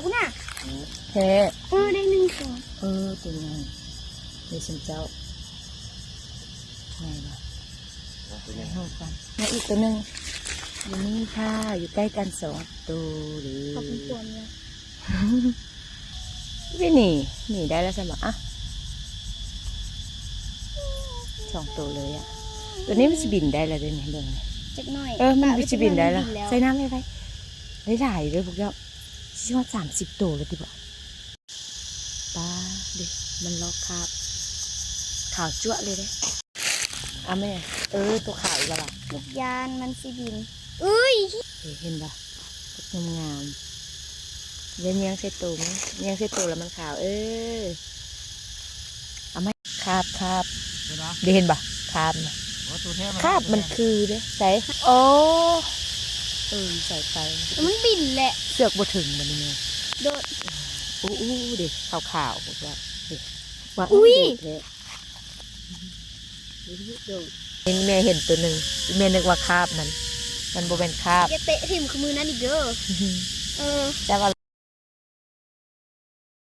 กูน่ะ แท้ ได้หนึ่งตัว ตัวใหญ่เดี๋ยวฉันเจ้าไงล่ะในห้องกันแล้วอีกตัวหนึ่งอยู่นี่ค่ะอยู่ใกล้กัน2 ตัวหรือ ขอบคุณตัวเนี่ย ไม่หนีได้แล้วใช่ไหมอ่ะ2 ตัวเลยอ่ะตัวนี้มันจะบินได้แล้วเดี๋ยวนี้เบิ่ง จักหน่อย มันจะบินได้แล้วใส่น้ำไปได้ถ่ายเลยพวกเจ้าชิว่า30 ตัวเลยติบ่ป้าดิมันลอกคราบขาวจั่วเลยเด้อ่ะแม่ตัวขาวอีกแล้วล่ะ ลูกยานมันสิบินอุ้ย เห็นปะงามๆเลี้ยงใส่ตัวมั้ยเลี้ยงใส่ตัวแล้วมันขาวเอาไหมคราบได้เห็นปะคราบนะคราบมันคือเด้ใส่โอ้ใส่ไป มันบินแหละ เสือกบ่ถึงมันนี่ โดด เด็กขาวๆพวกเราเด็กว่า อุ้ย แม่เห็นตัวหนึ่งแม่นึกว่าคราบมันบ่เป็นคราบ อย่าเตะทิ่มขมือนั่นอีกเด้อ แต่ว่า